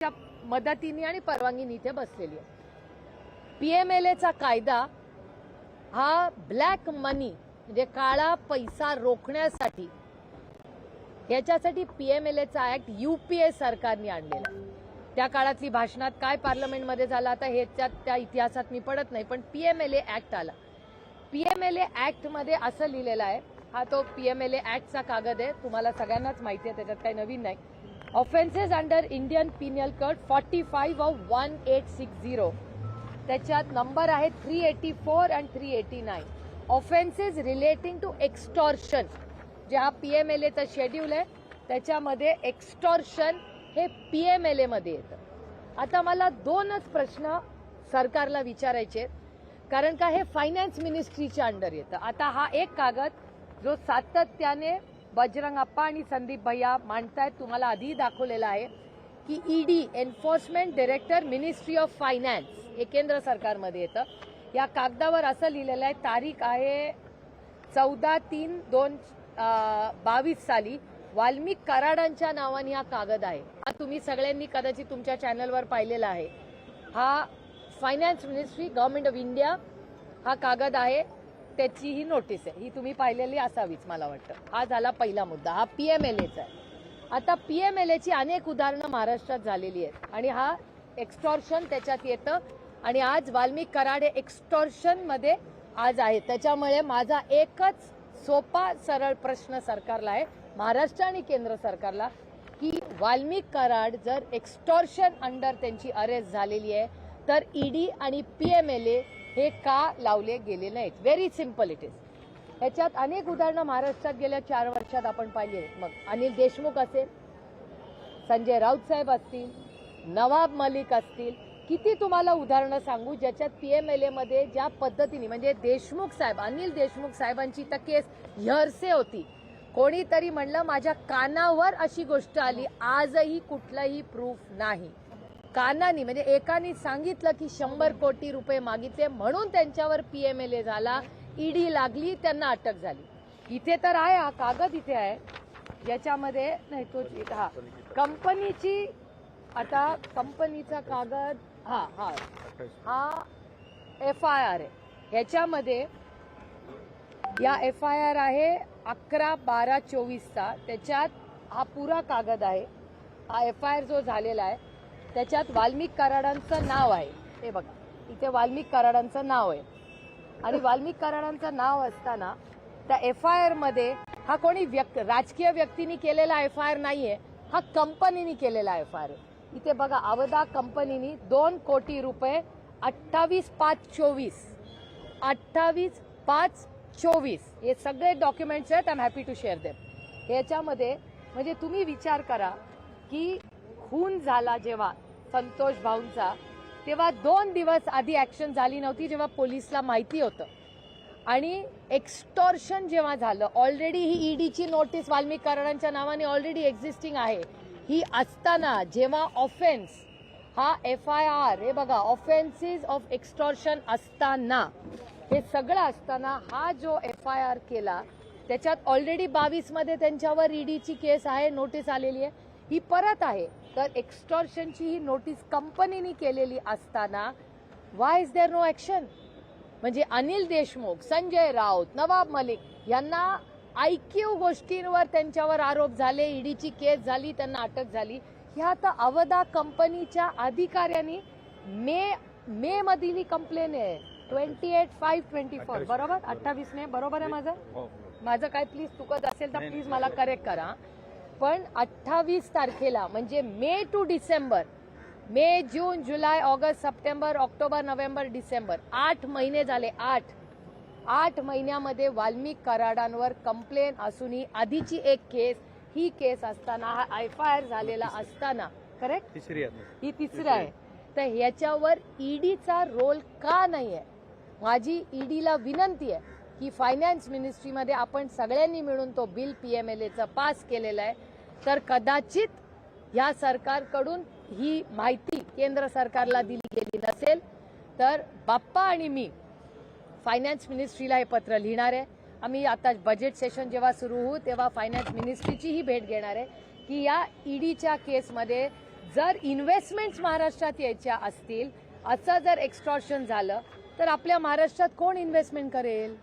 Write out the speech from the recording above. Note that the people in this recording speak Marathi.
मदतीने आणि परवानगीने इथे बसलेली आहे। पीएमएलएचा कायदा हा ब्लॅक मनी म्हणजे काळा पैसा रोखण्यासाठी याच्यासाठी पीएमएलएचा ऍक्ट यूपीए सरकारने आणलेला आहे। त्या काळातली भाषणात काय पार्लमेंटमध्ये झालं आता हे त्या इतिहासात मी पडत नाही, पण पीएमएलए ऍक्ट आला। पीएमएलए ऍक्ट मध्ये असं लिहिलेलं आहे, हा तो पीएमएलए ऍक्टचा कागद आहे, तुम्हाला सगळ्यांनाच माहिती आहे, त्याच्यात काही नवीन नाही। Offences under Indian Pinal code 45 of 1860 त्याच्यात नंबर आहे 384 आणि 389। ऑफेन्सेस रिलेटिंग टू एक्स्टॉर्शन जे हा पीएमएलएचा शेड्यूल आहे त्याच्यामध्ये एक्स्टॉर्शन हे पीएमएलए मध्ये येतं। आता मला दोनच प्रश्न सरकारला विचारायचे, कारण का हे फायनान्स मिनिस्ट्रीच्या अंडर येतं। आता हा एक कागद जो सातत्याने बजरंग अप्पा आणि संदीप भैया मांडतायत, तुम्हाला आधी दाखवलेला आहे की ED enforcement director ministry of finance हे केंद्र सरकारमध्ये येतं। या कागदावर असं लिहिलेलं आहे, तारीख आहे 14/3/2022 साली वाल्मिक कराडांच्या नावाने हा कागद आहे। हा तुम्ही सगळ्यांनी कदाचित तुमच्या चॅनलवर पाहिलेला आहे। हा finance ministry government of India हा कागद आहे, त्याची ही नोटीस आहे, ही तुम्ही पाहिलेली असावीच मला वाटतं। हा झाला पहिला मुद्दा, हा पीएमएलएचा आहे। आता पीएमएलएची अनेक उदाहरणं महाराष्ट्रात झालेली आहेत आणि हा एक्स्टॉर्शन त्याच्यात येतं आणि आज वाल्मिक कराड हे एक्स्टॉर्शन मध्ये आज आहे। त्याच्यामुळे माझा एकच सोपा सरळ प्रश्न सरकारला आहे, महाराष्ट्र आणि केंद्र सरकारला, की वाल्मिक कराड जर एक्स्टॉर्शन अंडर त्यांची अरेस्ट झालेली आहे तर ईडी आणि पीएमएलए हे का लावले गेले नाहीत? Very simple it is. ह्याच्यात अनेक उदाहरणं महाराष्ट्रात गेल्या 4 वर्षात आपण पाहिली। मग अनिल देशमुख असेल, संजय राऊत साहेब असतील, नवाब मलिक असतील, किती तुम्हाला उदाहरणं सांगू ज्याच्यात पीएमएलए मध्ये ज्या पद्धतीने म्हणजे देशमुख साहेब, अनिल देशमुख साहेबांची तर केस हेरसे होती। कोणीतरी म्हणलं माझ्या कानावर अशी गोष्ट आली, आजही कुठलाही प्रूफ नाही। कानानी म्हणजे एकाने सांगितलं की 100 कोटी रुपये मागितले म्हणून त्यांच्यावर पीएमएलए झाला, ईडी लागली, त्यांना अटक झाली। इथे तर आहे, हा कागद इथे आहे, याच्यामध्ये नाही तो हा कंपनीची, आता कंपनीचा कागद हा FIR आहे। ह्याच्यामध्ये या FIR आहे 11/12/24चा, त्याच्यात हा पुरा कागद आहे। हा FIR जो झालेला आहे त्याच्यात वाल्मिक कराडांचं नाव आहे, हे बघा इथे वाल्मिक कराडांचं नाव आहे आणि वाल्मिक कराडांचं नाव असताना त्या FIR मध्ये हा कोणी राजकीय व्यक्तीने केलेला FIR नाहीये, हा कंपनीने केलेला FIR आहे। इथे बघा अवधा कंपनीने 2 कोटी रुपये 28/5/24 28/5/24 हे सगळे डॉक्युमेंट्स आहेत। I am happy to share them. याच्यामध्ये म्हणजे तुम्ही विचार करा की खून झाला जेव्हा संतोष भाऊंचा, तेव्हा 2 दिवस आधी ऍक्शन झाली नव्हती जेव्हा पोलिसला माहिती होतं, आणि एक्स्टॉर्शन जेव्हा झालं ऑलरेडी ही ईडीची नोटीस वाल्मिक कराडांच्या नावाने ऑलरेडी एक्झिस्टिंग आहे, ही असताना जेव्हा ऑफेन्स हा FIR हे बघा ऑफेन्सेस ऑफ एक्स्टॉर्शन असताना, हे सगळं असताना हा जो FIR केला त्याच्यात ऑलरेडी 22 मध्ये त्यांच्यावर ईडीची केस आहे, नोटीस आलेली आहे, ही परत आहे। तर एक्स्टॉर्शनची ही नोटीस कंपनीने केलेली असताना व्हाय इज देअर नो ऍक्शन? म्हणजे अनिल देशमुख, संजय राऊत, नवाब मलिक यांना IQ गोष्टींवर त्यांच्यावर आरोप झाले, ईडीची केस झाली, त्यांना अटक झाली। ह्या तर अवधा कंपनीच्या अधिकाऱ्यांनी मे मधील कंप्लेन आहे 28/5/24 बरोबर, 28 ने बरोबर आहे माझं काय प्लीज चुकत असेल तर प्लीज मला करेक्ट करा। पण 28 तारखेला म्हणजे मे टू डिसेंबर, मे जून जुलै ऑगस्ट सप्टेंबर ऑक्टोबर नोव्हेंबर डिसेंबर 8 महिने झाले। 8 महिन्यामध्ये वाल्मिक कराडांवर कंप्लेन असूनही आधीची एक केस, ही केस असताना हा FIR झालेला असताना, करेक्ट ही तिसरी आहे, तर ह्याच्यावर ईडीचा रोल का नाही आहे? माझी ईडीला विनंती आहे की फायनान्स मिनिस्ट्रीमध्ये आपण सगळ्यांनी मिळून तो बिल पीएमएलएचा पास केलेला आहे, तर कदाचित या सरकारकडून ही माहिती केंद्र सरकारला दिली गेली नसेल तर बाप्पा आणि मी फायनान्स मिनिस्ट्रीला हे पत्र लिहिणार आहे। आम्ही आता बजेट सेशन जेव्हा सुरू होऊ तेव्हा फायनान्स मिनिस्ट्रीची ही भेट घेणार आहे की या ईडीच्या केसमध्ये जर इन्व्हेस्टमेंट्स महाराष्ट्रात यायच्या असतील, असं जर एक्स्टॉर्शन झालं तर आपल्या महाराष्ट्रात कोण इन्व्हेस्टमेंट करेल?